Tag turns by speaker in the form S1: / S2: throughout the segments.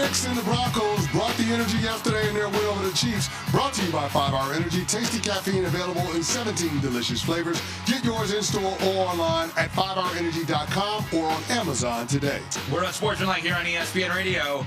S1: Knicks and the Broncos brought the energy yesterday in their win over the Chiefs. Brought to you by 5 Hour Energy. Tasty caffeine available in 17 delicious flavors. Get yours in-store or online at 5hourenergy.com or on Amazon today.
S2: We're on Sportsmanlike here on ESPN Radio.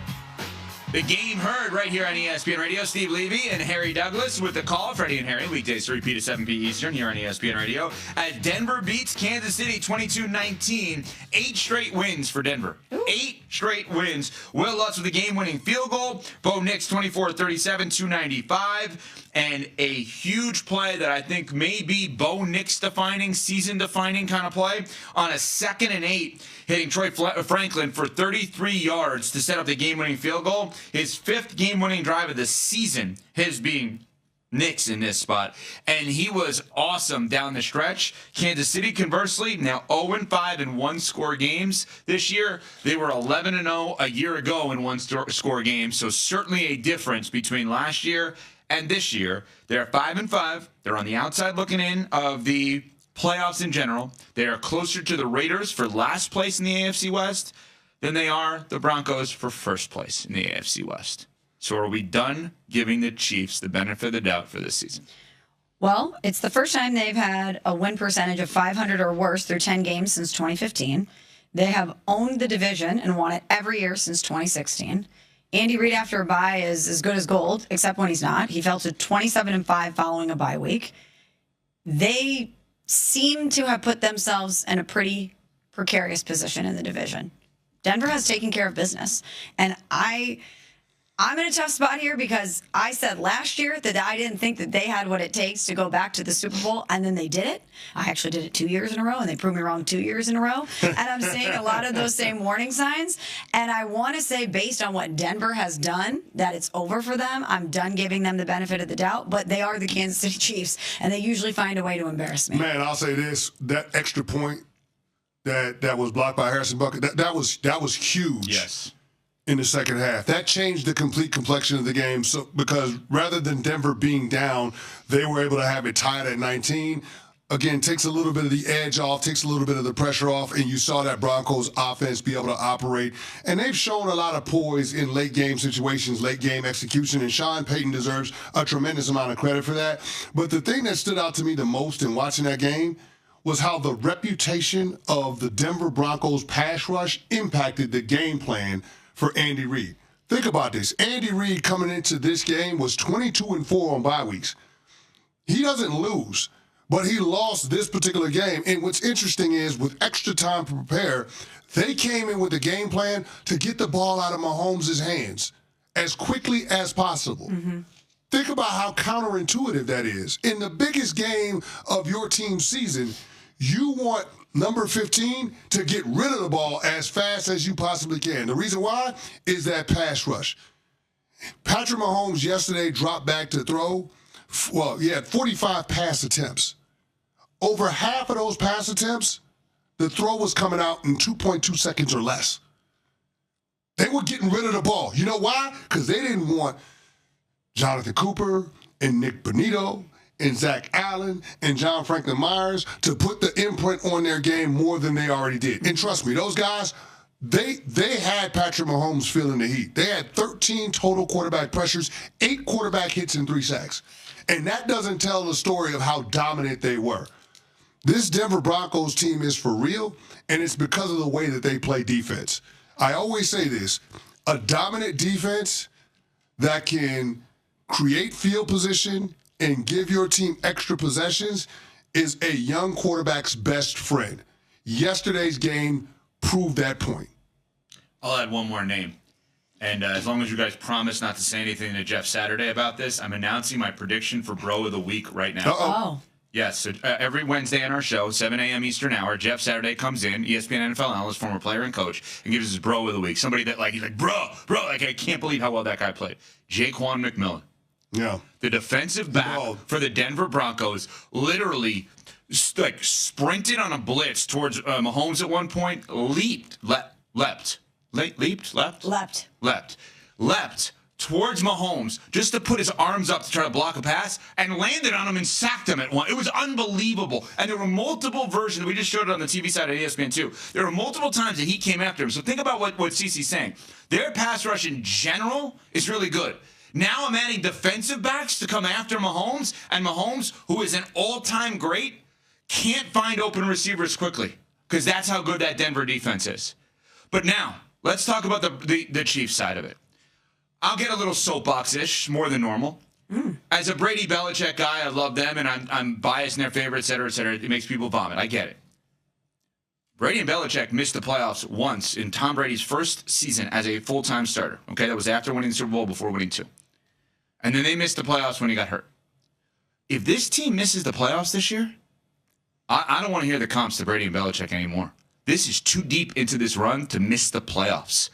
S2: The game heard right here on ESPN Radio. Steve Levy and Harry Douglas with the call. Freddie and Harry, weekdays 3 p to 7 p Eastern here on ESPN Radio. As Denver beats Kansas City 22-19. 8 straight wins for Denver. 8 straight wins. Will Lutz with the game-winning field goal. Bo Nix 24-37, 295. And a huge play that I think may be Bo Nix defining, season-defining kind of play on a 2nd and 8, hitting Troy Franklin for 33 yards to set up the game-winning field goal. His 5th game-winning drive of the season, his being Nix in this spot. And he was awesome down the stretch. Kansas City, conversely, now 0-5 in one-score games this year. They were 11-0 a year ago in one-score games, so certainly a difference between last year and this year. They're 5-5. They're on the outside looking in of the playoffs in general. They are closer to the Raiders for last place in the AFC West than they are the Broncos for first place in the AFC West. So are we done giving the Chiefs the benefit of the doubt for this season?
S3: Well, it's the first time they've had a win percentage of 500 or worse through 10 games since 2015. They have owned the division and won it every year since 2016. Andy Reid after a bye is as good as gold, except when he's not. He fell to 27-5 following a bye week. They seem to have put themselves in a pretty precarious position in the division. Denver has taken care of business. And I'm in a tough spot here because I said last year that I didn't think that they had what it takes to go back to the Super Bowl, and then they did it. I actually did it 2 years in a row, and they proved me wrong 2 years in a row. And I'm seeing a lot of those same warning signs. And I want to say, based on what Denver has done, that it's over for them. I'm done giving them the benefit of the doubt, but they are the Kansas City Chiefs, and they usually find a way to embarrass me.
S1: Man, I'll say this, that extra point that was blocked by Harrison Bucket, that was huge.
S2: Yes.
S1: In the second half. That changed the complete complexion of the game. So because rather than Denver being down, they were able to have it tied at 19. Again, takes a little bit of the edge off, takes a little bit of the pressure off, and you saw that Broncos offense be able to operate. And they've shown a lot of poise in late game situations, late game execution, and Sean Payton deserves a tremendous amount of credit for that. But the thing that stood out to me the most in watching that game was how the reputation of the Denver Broncos pass rush impacted the game plan for Andy Reid. Think about this. Andy Reid coming into this game was 22-4 on bye weeks. He doesn't lose, but he lost this particular game. And what's interesting is with extra time to prepare, they came in with a game plan to get the ball out of Mahomes' hands as quickly as possible. Mm-hmm. Think about how counterintuitive that is. In the biggest game of your team's season, you want number 15 to get rid of the ball as fast as you possibly can. The reason why is that pass rush. Patrick Mahomes yesterday dropped back to throw. Well, he had 45 pass attempts. Over half of those pass attempts, the throw was coming out in 2.2 seconds or less. They were getting rid of the ball. You know why? Because they didn't want Jonathan Cooper and Nick Bonito and Zach Allen and John Franklin Myers to put the imprint on their game more than they already did. And trust me, those guys, they had Patrick Mahomes feeling the heat. They had 13 total quarterback pressures, 8 quarterback hits, and 3 sacks. And that doesn't tell the story of how dominant they were. This Denver Broncos team is for real, and it's because of the way that they play defense. I always say this, a dominant defense that can create field position and give your team extra possessions is a young quarterback's best friend. Yesterday's game proved that point.
S2: I'll add one more name. And as long as you guys promise not to say anything to Jeff Saturday about this, I'm announcing my prediction for Bro of the Week right now.
S3: Oh.
S2: Yes, so, every Wednesday on our show, 7 a.m. Eastern Hour, Jeff Saturday comes in, ESPN NFL analyst, former player and coach, and gives us his Bro of the Week. Somebody that, he's like, bro, I can't believe how well that guy played. Jaquan McMillan.
S1: Yeah.
S2: The defensive back for the Denver Broncos literally sprinted on a blitz towards Mahomes at one leapt towards Mahomes just to put his arms up to try to block a pass and landed on him and sacked him at one. It was unbelievable. And there were multiple versions. We just showed it on the TV side of ESPN too. There were multiple times that he came after him. So think about what CeCe's saying. Their pass rush in general is really good. Now I'm adding defensive backs to come after Mahomes, and Mahomes, who is an all-time great, can't find open receivers quickly because that's how good that Denver defense is. But now, let's talk about the Chiefs side of it. I'll get a little soapbox-ish, more than normal. As a Brady Belichick guy, I love them, and I'm biased in their favor, et cetera, et cetera. It makes people vomit. I get it. Brady and Belichick missed the playoffs once in Tom Brady's first season as a full-time starter. Okay, that was after winning the Super Bowl, before winning 2. And then they missed the playoffs when he got hurt. If this team misses the playoffs this year, I don't want to hear the comps to Brady and Belichick anymore. This is too deep into this run to miss the playoffs.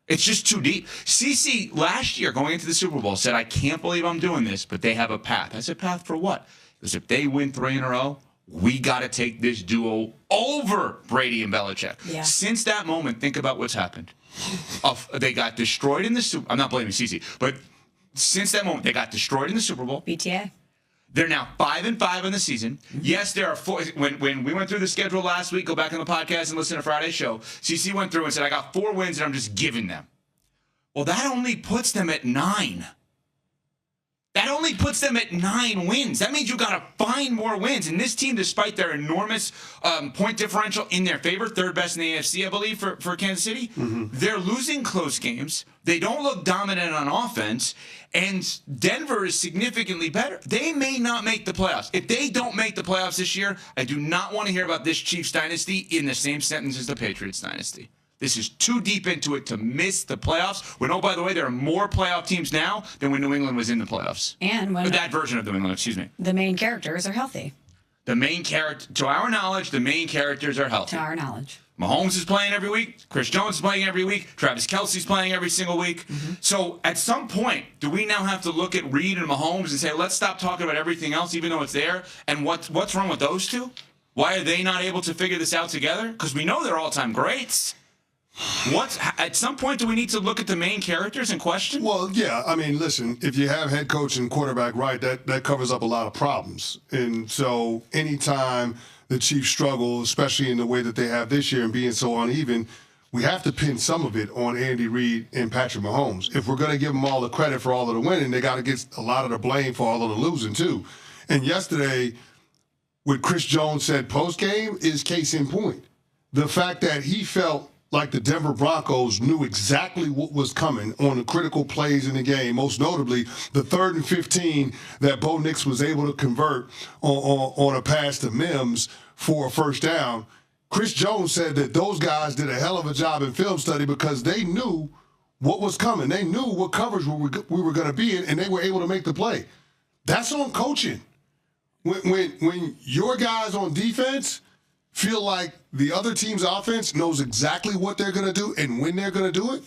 S2: It's just too deep. CeCe, last year, going into the Super Bowl, said, I can't believe I'm doing this, but they have a path. I said, path for what? Because if they win 3 in a row, we got to take this duo over Brady and Belichick.
S3: Yeah.
S2: Since that moment, think about what's happened. They got destroyed in the Super Bowl. I'm not blaming CeCe, but since that moment, they got destroyed in the Super Bowl.
S3: BTA.
S2: They're now 5-5 in the season. Yes, there are 4. When we went through the schedule last week, go back on the podcast and listen to Friday's show. CeCe went through and said, I got 4 wins and I'm just giving them. Well, that only puts them at 9. That only puts them at 9 wins. That means you got to find more wins. And this team, despite their enormous point differential in their favor, 3rd best in the AFC, I believe, for Kansas City, they're losing close games. They don't look dominant on offense. And Denver is significantly better. They may not make the playoffs. If they don't make the playoffs this year, I do not want to hear about this Chiefs dynasty in the same sentence as the Patriots dynasty. This is too deep into it to miss the playoffs. When, oh, by the way, there are more playoff teams now than when New England was in the playoffs.
S3: And when
S2: that version of New England, excuse me.
S3: The main characters are healthy.
S2: The main character, to our knowledge, the main characters are healthy.
S3: To our knowledge.
S2: Mahomes is playing every week. Chris Jones is playing every week. Travis Kelce's playing every single week. So at some point, do we now have to look at Reed and Mahomes and say, let's stop talking about everything else, even though it's there? And what's wrong with those two? Why are they not able to figure this out together? Because we know they're all-time greats. At some point, do we need to look at the main characters in question?
S1: Well, yeah. I mean, listen, if you have head coach and quarterback right, that covers up a lot of problems. And so anytime the Chiefs struggle, especially in the way that they have this year and being so uneven, we have to pin some of it on Andy Reid and Patrick Mahomes. If we're going to give them all the credit for all of the winning, they got to get a lot of the blame for all of the losing, too. And yesterday, what Chris Jones said post-game is case in point. The fact that he felt like the Denver Broncos knew exactly what was coming on the critical plays in the game, most notably the 3rd and 15 that Bo Nix was able to convert on a pass to Mims for a first down. Chris Jones said that those guys did a hell of a job in film study because they knew what was coming. They knew what coverage we were going to be in, and they were able to make the play. That's on coaching. When your guys on defense feel like the other team's offense knows exactly what they're going to do and when they're going to do it,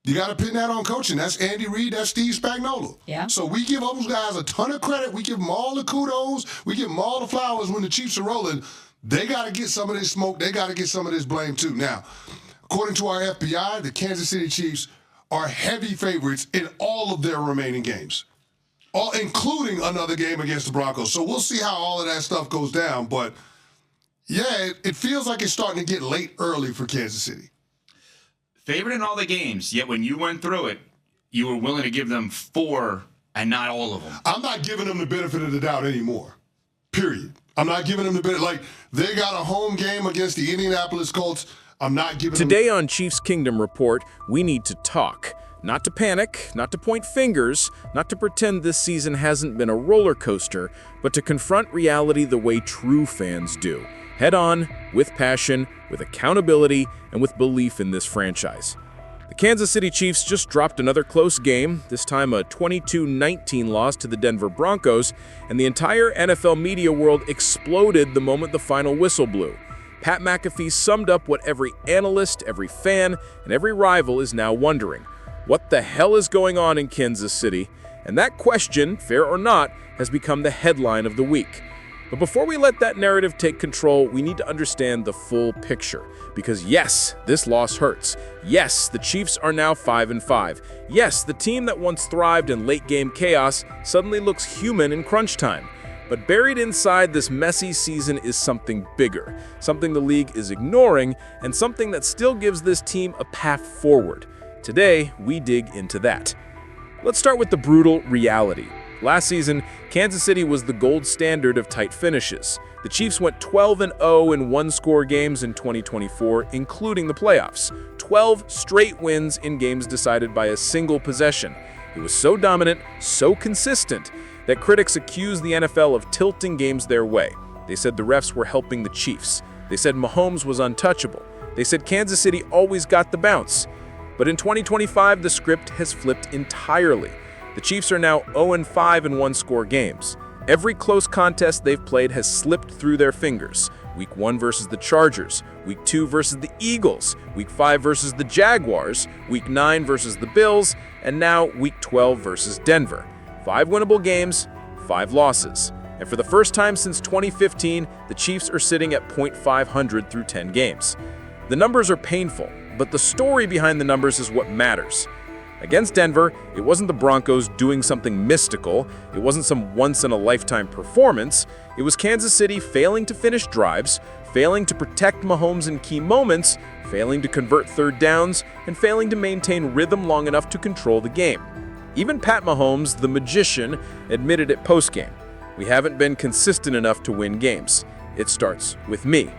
S1: you got to pin that on coaching. That's Andy Reid. That's Steve Spagnuolo.
S3: Yeah.
S1: So we give those guys a ton of credit. We give them all the kudos. We give them all the flowers when the Chiefs are rolling. They got to get some of this smoke. They got to get some of this blame, too. Now, according to our FBI, the Kansas City Chiefs are heavy favorites in all of their remaining games, including another game against the Broncos. So we'll see how all of that stuff goes down. But yeah, it feels like it's starting to get late early for Kansas City.
S2: Favorite in all the games, yet when you went through it, you were willing to give them 4 and not all of them.
S1: I'm not giving them the benefit of the doubt anymore, period. I'm not giving them the benefit. Like, they got a home game against the Indianapolis Colts. I'm not giving them...
S4: Today on Chiefs Kingdom Report, we need to talk. Not to panic, not to point fingers, not to pretend this season hasn't been a roller coaster, but to confront reality the way true fans do. Head on, with passion, with accountability, and with belief in this franchise. The Kansas City Chiefs just dropped another close game, this time a 22-19 loss to the Denver Broncos, and the entire NFL media world exploded the moment the final whistle blew. Pat McAfee summed up what every analyst, every fan, and every rival is now wondering. What the hell is going on in Kansas City? And that question, fair or not, has become the headline of the week. But before we let that narrative take control, we need to understand the full picture. Because yes, this loss hurts. Yes, the Chiefs are now 5-5. Yes, the team that once thrived in late-game chaos suddenly looks human in crunch time. But buried inside this messy season is something bigger, something the league is ignoring, and something that still gives this team a path forward. Today, we dig into that. Let's start with the brutal reality. Last season, Kansas City was the gold standard of tight finishes. The Chiefs went 12-0 in one-score games in 2024, including the playoffs. 12 straight wins in games decided by a single possession. It was so dominant, so consistent, that critics accused the NFL of tilting games their way. They said the refs were helping the Chiefs. They said Mahomes was untouchable. They said Kansas City always got the bounce. But in 2025, the script has flipped entirely. The Chiefs are now 0-5 in one-score games. Every close contest they've played has slipped through their fingers. Week 1 versus the Chargers, Week 2 versus the Eagles, Week 5 versus the Jaguars, Week 9 versus the Bills, and now Week 12 versus Denver. 5 winnable games, 5 losses. And for the first time since 2015, the Chiefs are sitting at .500 through 10 games. The numbers are painful, but the story behind the numbers is what matters. Against Denver, it wasn't the Broncos doing something mystical. It wasn't some once-in-a-lifetime performance. It was Kansas City failing to finish drives, failing to protect Mahomes in key moments, failing to convert third downs, and failing to maintain rhythm long enough to control the game. Even Pat Mahomes, the magician, admitted it post-game. We haven't been consistent enough to win games. It starts with me.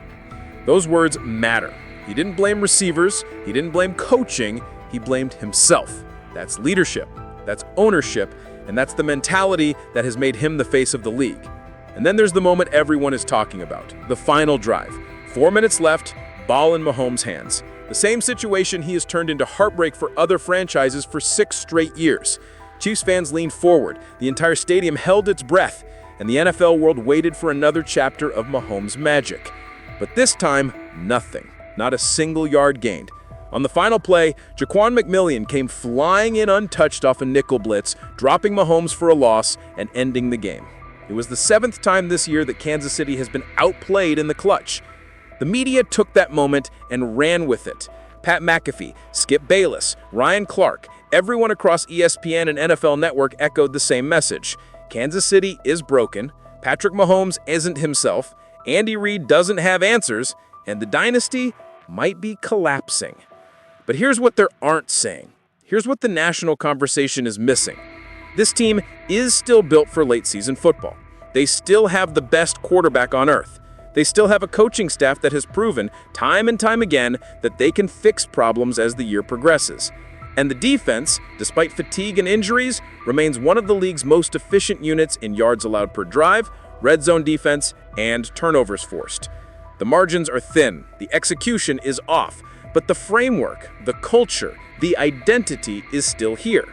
S4: Those words matter. He didn't blame receivers. He didn't blame coaching. He blamed himself. That's leadership, that's ownership, and that's the mentality that has made him the face of the league. And then there's the moment everyone is talking about, the final drive. 4 minutes left, ball in Mahomes' hands. The same situation he has turned into heartbreak for other franchises for 6 straight years. Chiefs fans leaned forward, the entire stadium held its breath, and the NFL world waited for another chapter of Mahomes' magic. But this time, nothing, not a single yard gained. On the final play, Jaquan McMillian came flying in untouched off a nickel blitz, dropping Mahomes for a loss and ending the game. It was the 7th time this year that Kansas City has been outplayed in the clutch. The media took that moment and ran with it. Pat McAfee, Skip Bayless, Ryan Clark, everyone across ESPN and NFL Network echoed the same message. Kansas City is broken, Patrick Mahomes isn't himself, Andy Reid doesn't have answers, and the dynasty might be collapsing. But here's what they aren't saying. Here's what the national conversation is missing. This team is still built for late-season football. They still have the best quarterback on earth. They still have a coaching staff that has proven time and time again that they can fix problems as the year progresses. And the defense, despite fatigue and injuries, remains one of the league's most efficient units in yards allowed per drive, red zone defense, and turnovers forced. The margins are thin, the execution is off, but the framework, the culture, the identity is still here.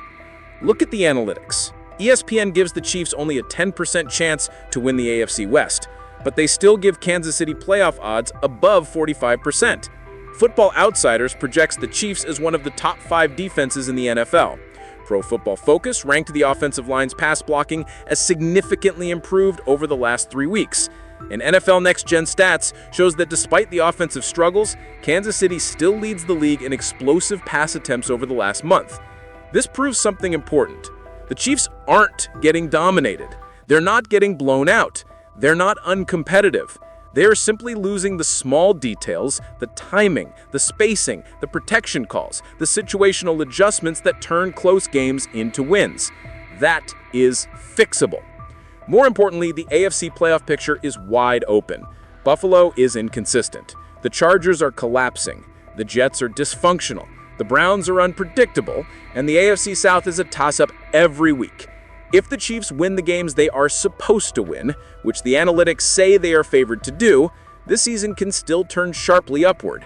S4: Look at the analytics. ESPN gives the Chiefs only a 10% chance to win the AFC West, but they still give Kansas City playoff odds above 45%. Football Outsiders projects the Chiefs as one of the top 5 defenses in the NFL. Pro Football Focus ranked the offensive line's pass blocking as significantly improved over the last 3 weeks. And NFL Next Gen Stats shows that despite the offensive struggles, Kansas City still leads the league in explosive pass attempts over the last month. This proves something important. The Chiefs aren't getting dominated. They're not getting blown out. They're not uncompetitive. They are simply losing the small details, the timing, the spacing, the protection calls, the situational adjustments that turn close games into wins. That is fixable. More importantly, the AFC playoff picture is wide open. Buffalo is inconsistent. The Chargers are collapsing. The Jets are dysfunctional. The Browns are unpredictable. And the AFC South is a toss-up every week. If the Chiefs win the games they are supposed to win, which the analytics say they are favored to do, this season can still turn sharply upward.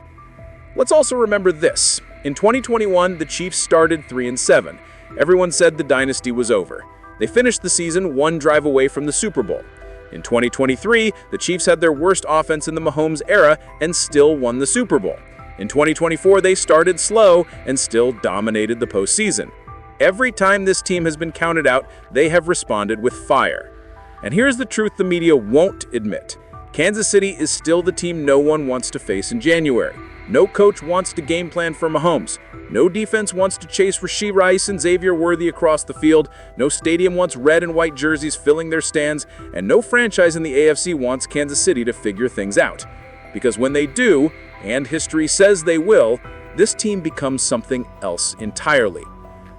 S4: Let's also remember this. In 2021, the Chiefs started 3-7. Everyone said the dynasty was over. They finished the season 1 drive away from the Super Bowl. In 2023, the Chiefs had their worst offense in the Mahomes era and still won the Super Bowl. In 2024, they started slow and still dominated the postseason. Every time this team has been counted out, they have responded with fire. And here's the truth the media won't admit. Kansas City is still the team no one wants to face in January. No coach wants to game plan for Mahomes. No defense wants to chase Rashee Rice and Xavier Worthy across the field. No stadium wants red and white jerseys filling their stands. And no franchise in the AFC wants Kansas City to figure things out. Because when they do, and history says they will, this team becomes something else entirely.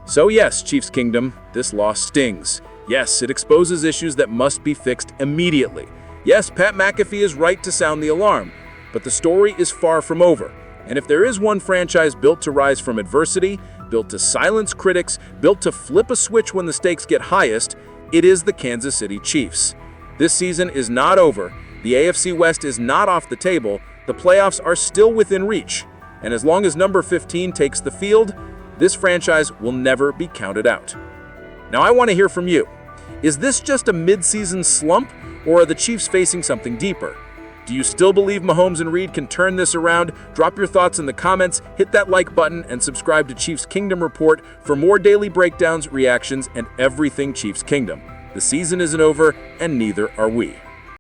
S4: So yes, Chiefs Kingdom, this loss stings. Yes, it exposes issues that must be fixed immediately. Yes, Pat McAfee is right to sound the alarm, but the story is far from over. And if there is one franchise built to rise from adversity, built to silence critics, built to flip a switch when the stakes get highest, it is the Kansas City Chiefs. This season is not over. The AFC West is not off the table. The playoffs are still within reach. And as long as number 15 takes the field, this franchise will never be counted out. Now I want to hear from you. Is this just a mid-season slump, or are the Chiefs facing something deeper? Do you still believe Mahomes and Reed can turn this around? Drop your thoughts in the comments, hit that like button, and subscribe to Chiefs Kingdom Report for more daily breakdowns, reactions, and everything Chiefs Kingdom. The season isn't over, and neither are we.